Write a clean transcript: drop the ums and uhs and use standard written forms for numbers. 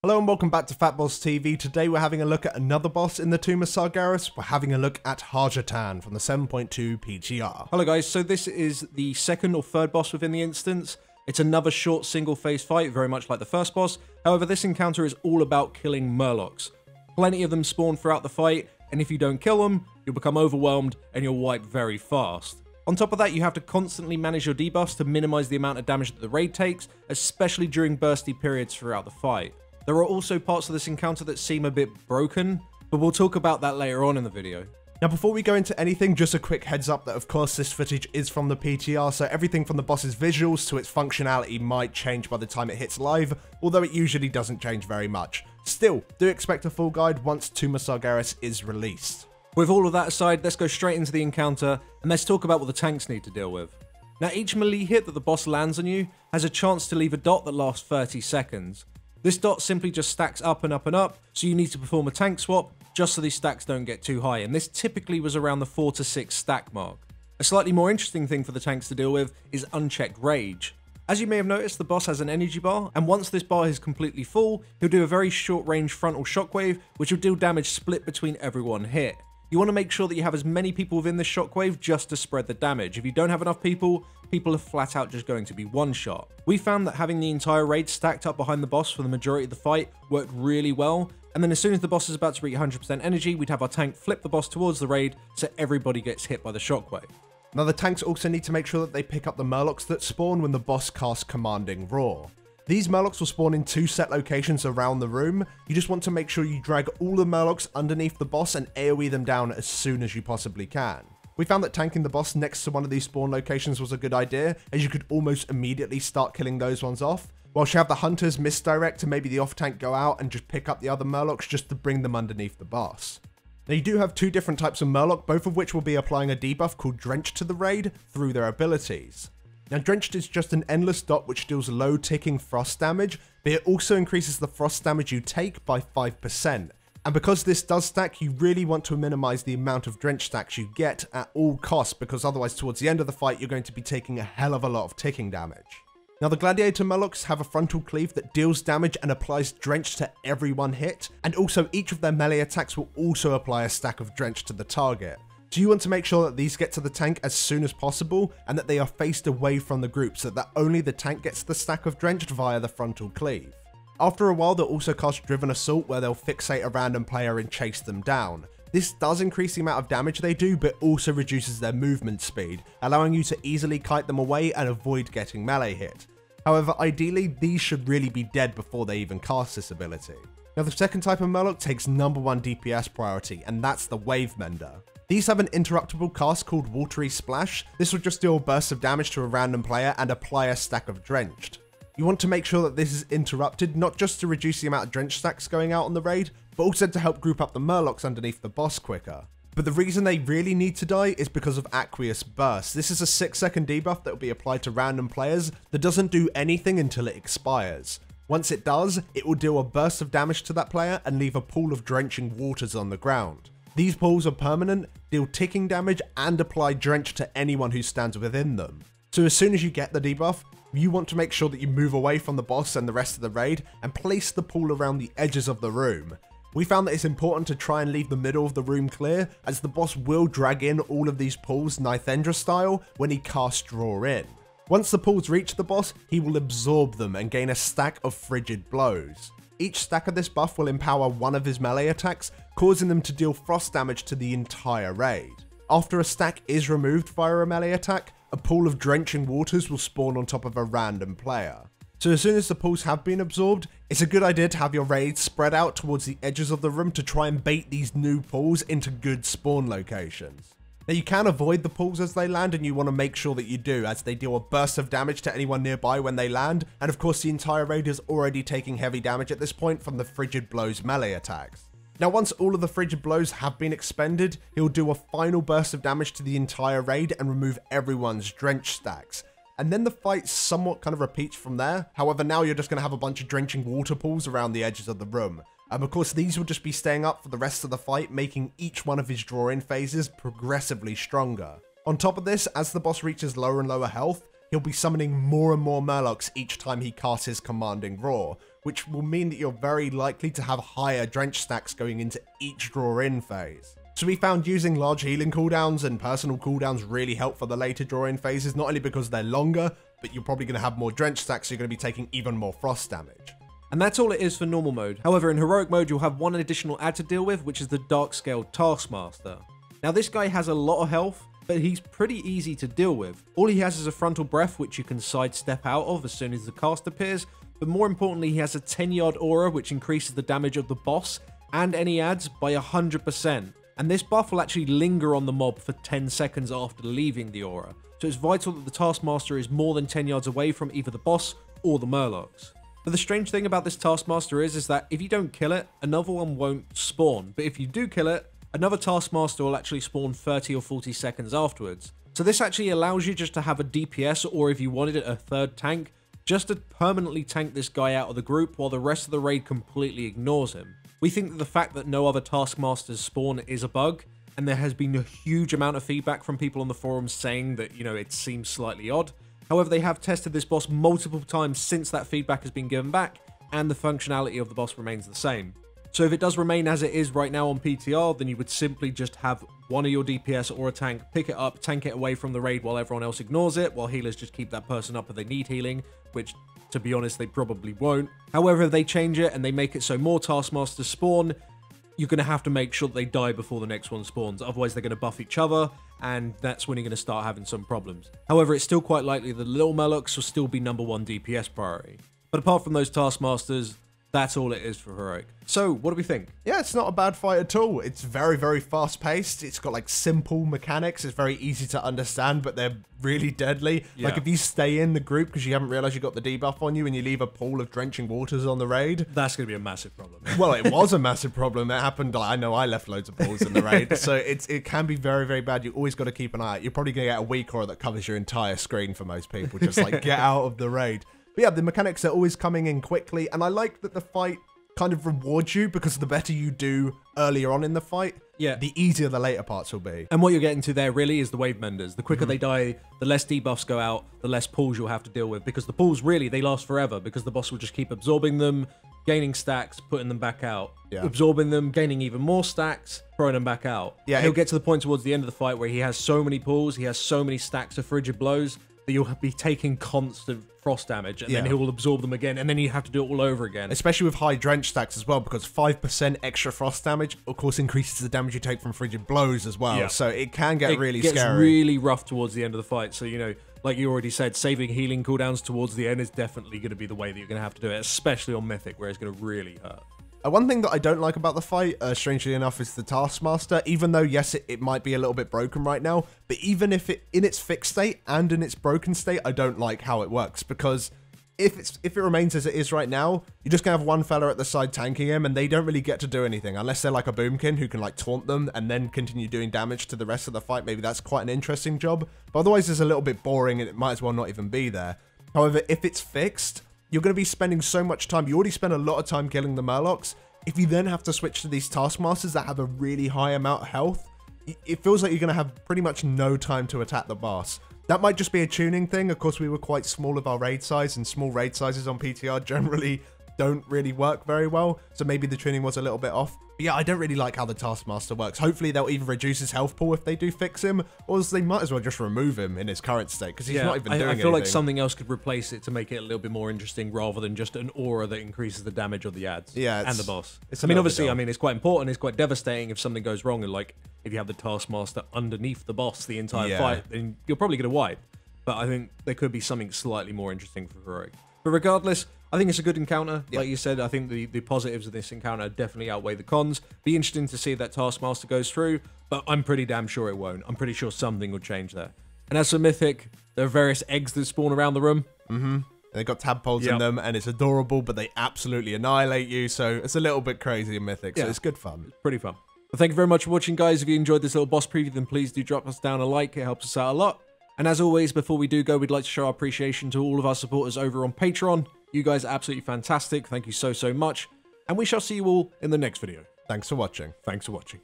Hello and welcome back to FATBOSS TV. Today we're having a look at another boss in the Tomb of Sargeras. We're having a look at Harjatan from the 7.2 PTR. Hello guys, so this is the second or third boss within the instance. It's another short single phase fight, very much like the first boss. However, this encounter is all about killing murlocs. Plenty of them spawn throughout the fight, and if you don't kill them, you'll become overwhelmed and you'll wipe very fast. On top of that, you have to constantly manage your debuffs to minimize the amount of damage that the raid takes, especially during bursty periods throughout the fight. There are also parts of this encounter that seem a bit broken, but we'll talk about that later on in the video. Now before we go into anything, just a quick heads up that of course this footage is from the PTR, so everything from the boss's visuals to its functionality might change by the time it hits live, although it usually doesn't change very much. Still, do expect a full guide once Tomb of Sargeras is released. With all of that aside, let's go straight into the encounter, and let's talk about what the tanks need to deal with. Now each melee hit that the boss lands on you has a chance to leave a dot that lasts 30 seconds. This dot simply just stacks up and up and up, so you need to perform a tank swap just so these stacks don't get too high, and this typically was around the 4 to 6 stack mark. A slightly more interesting thing for the tanks to deal with is unchecked rage. As you may have noticed, the boss has an energy bar, and once this bar is completely full, he'll do a very short range frontal shockwave, which will deal damage split between every one hit. You want to make sure that you have as many people within this shockwave just to spread the damage. If you don't have enough people are flat out just going to be one shot. We found that having the entire raid stacked up behind the boss for the majority of the fight worked really well, and then as soon as the boss is about to reach 100% energy, we'd have our tank flip the boss towards the raid so everybody gets hit by the shockwave. Now the tanks also need to make sure that they pick up the murlocs that spawn when the boss casts Commanding Roar. These murlocs will spawn in 2 set locations around the room. You just want to make sure you drag all the murlocs underneath the boss and AoE them down as soon as you possibly can. We found that tanking the boss next to one of these spawn locations was a good idea, as you could almost immediately start killing those ones off, whilst you have the hunters misdirect and maybe the off tank go out and just pick up the other murlocs just to bring them underneath the boss. Now you do have 2 different types of murloc, both of which will be applying a debuff called Drenched to the raid through their abilities. Now Drenched is just an endless dot which deals low ticking frost damage, but it also increases the frost damage you take by 5%. And because this does stack, you really want to minimize the amount of drench stacks you get at all costs, because otherwise towards the end of the fight you're going to be taking a hell of a lot of ticking damage. Now the gladiator murlocs have a frontal cleave that deals damage and applies drench to every one hit, and also each of their melee attacks will also apply a stack of drench to the target. So you want to make sure that these get to the tank as soon as possible and that they are faced away from the group so that only the tank gets the stack of drenched via the frontal cleave. After a while they'll also cast Driven Assault, where they'll fixate a random player and chase them down. This does increase the amount of damage they do, but also reduces their movement speed, allowing you to easily kite them away and avoid getting melee hit. However, ideally these should really be dead before they even cast this ability. Now the second type of murloc takes #1 DPS priority, and that's the Wave Mender. These have an interruptible cast called Watery Splash. This will just deal bursts of damage to a random player and apply a stack of Drenched. You want to make sure that this is interrupted, not just to reduce the amount of drench stacks going out on the raid, but also to help group up the murlocs underneath the boss quicker. But the reason they really need to die is because of Aqueous Burst. This is a 6-second debuff that will be applied to random players that doesn't do anything until it expires. Once it does, it will deal a burst of damage to that player and leave a pool of drenching waters on the ground. These pools are permanent, deal ticking damage, and apply drench to anyone who stands within them. So as soon as you get the debuff, you want to make sure that you move away from the boss and the rest of the raid and place the pool around the edges of the room. We found that it's important to try and leave the middle of the room clear, as the boss will drag in all of these pools Nithendra style when he casts Draw In. Once the pools reach the boss, he will absorb them and gain a stack of Frigid Blows. Each stack of this buff will empower one of his melee attacks, causing them to deal frost damage to the entire raid. After a stack is removed via a melee attack, a pool of drenching waters will spawn on top of a random player. So as soon as the pools have been absorbed, it's a good idea to have your raids spread out towards the edges of the room to try and bait these new pools into good spawn locations. Now you can avoid the pools as they land, and you want to make sure that you do, as they deal a burst of damage to anyone nearby when they land, and of course the entire raid is already taking heavy damage at this point from the Frigid Blows melee attacks. Now once all of the Frigid Blows have been expended, he'll do a final burst of damage to the entire raid and remove everyone's drench stacks. And then the fight somewhat kind of repeats from there. However, now you're just going to have a bunch of drenching water pools around the edges of the room. Of course, these will just be staying up for the rest of the fight, making each one of his draw-in phases progressively stronger. On top of this, as the boss reaches lower and lower health, he'll be summoning more and more murlocs each time he casts his Commanding Roar, which will mean that you're very likely to have higher drench stacks going into each draw-in phase. So we found using large healing cooldowns and personal cooldowns really help for the later draw-in phases, not only because they're longer, but you're probably going to have more drench stacks, so you're going to be taking even more frost damage. And that's all it is for normal mode. However, in heroic mode, you'll have one additional ad to deal with, which is the Dark Scaled Taskmaster. Now, this guy has a lot of health, but he's pretty easy to deal with. All he has is a frontal breath, which you can sidestep out of as soon as the cast appears, but more importantly, he has a 10-yard aura, which increases the damage of the boss and any ads by 100%. And this buff will actually linger on the mob for 10 seconds after leaving the aura. So it's vital that the Taskmaster is more than 10 yards away from either the boss or the Murlocs. But the strange thing about this Taskmaster is that if you don't kill it, another one won't spawn. But if you do kill it, another Taskmaster will actually spawn 30 or 40 seconds afterwards. So this actually allows you just to have a DPS, or if you wanted it, a third tank, just to permanently tank this guy out of the group while the rest of the raid completely ignores him. We think that the fact that no other Taskmasters spawn is a bug, and there has been a huge amount of feedback from people on the forums saying that, it seems slightly odd. However, they have tested this boss multiple times since that feedback has been given back, and the functionality of the boss remains the same. So if it does remain as it is right now on PTR, then you would simply just have one of your DPS or a tank pick it up, tank it away from the raid while everyone else ignores it, while healers just keep that person up if they need healing, which, to be honest, they probably won't. However, if they change it and they make it so more Taskmasters spawn, you're going to have to make sure that they die before the next one spawns, otherwise they're going to buff each other, and that's when you're going to start having some problems. However, it's still quite likely that the little Murlocs will still be #1 DPS priority. But apart from those Taskmasters, that's all it is for heroic. So, what do we think? Yeah, it's not a bad fight at all. It's very, very fast-paced. It's got, like, simple mechanics. It's very easy to understand, but they're really deadly. Yeah. Like, if you stay in the group because you haven't realized you got the debuff on you and you leave a pool of drenching waters on the raid... That's going to be a massive problem. Well, it was a massive problem. It happened... I know I left loads of pools in the raid, so it can be very, very bad. You always got to keep an eye out. You're probably going to get a weak aura that covers your entire screen for most people. Just, like, get out of the raid. But yeah, the mechanics are always coming in quickly, and I like that the fight kind of rewards you, because the better you do earlier on in the fight, the easier the later parts will be. And what you're getting to there really is the wave menders. The quicker they die, the less debuffs go out, the less pools you'll have to deal with, because the pools really, they last forever, because the boss will just keep absorbing them, gaining stacks, putting them back out, absorbing them, gaining even more stacks, throwing them back out. Yeah, he'll get to the point towards the end of the fight where he has so many pools, he has so many stacks of frigid blows, that you'll be taking constant frost damage, and then he will absorb them again, and then you have to do it all over again. Especially with high drench stacks as well, because 5% extra frost damage, of course, increases the damage you take from frigid blows as well. So it can get really scary. It gets really rough towards the end of the fight. So, like you already said, saving healing cooldowns towards the end is definitely going to be the way that you're going to have to do it, especially on Mythic, where it's going to really hurt. One thing that I don't like about the fight, strangely enough, is the Taskmaster. Even though, yes, it might be a little bit broken right now, but even if it in its fixed state and in its broken state, I don't like how it works, because if it remains as it is right now, you're just gonna have one fella at the side tanking him, and they don't really get to do anything unless they're like a boomkin who can like taunt them and then continue doing damage to the rest of the fight. Maybe that's quite an interesting job, but otherwise it's a little bit boring and it might as well not even be there. However, if it's fixed, you're going to be spending so much time. You already spend a lot of time killing the Murlocs. If you then have to switch to these Taskmasters that have a really high amount of health, it feels like you're going to have pretty much no time to attack the boss. That might just be a tuning thing. Of course, we were quite small with our raid size, and small raid sizes on PTR generally don't really work very well, so maybe the tuning was a little bit off. But yeah, I don't really like how the Taskmaster works. Hopefully they'll either reduce his health pool if they do fix him, or they might as well just remove him in his current state, because he's not even doing anything. I feel like something else could replace it to make it a little bit more interesting, rather than just an aura that increases the damage of the ads and the boss. Obviously, it's quite important, it's quite devastating if something goes wrong, and like, if you have the Taskmaster underneath the boss the entire fight, then you're probably going to wipe. But I think there could be something slightly more interesting for Heroic. But regardless, I think it's a good encounter. Like you said, I think the positives of this encounter definitely outweigh the cons. Be interesting to see if that Taskmaster goes through, but I'm pretty damn sure it won't. I'm pretty sure something will change there. And as for Mythic, there are various eggs that spawn around the room. They've got tadpoles in them, and it's adorable, but they absolutely annihilate you, so it's a little bit crazy in Mythic, so it's good fun. It's pretty fun. But thank you very much for watching, guys. If you enjoyed this little boss preview, then please do drop us down a like. It helps us out a lot. And as always, before we do go, we'd like to show our appreciation to all of our supporters over on Patreon. You guys are absolutely fantastic. Thank you so, so much. And we shall see you all in the next video. Thanks for watching. Thanks for watching.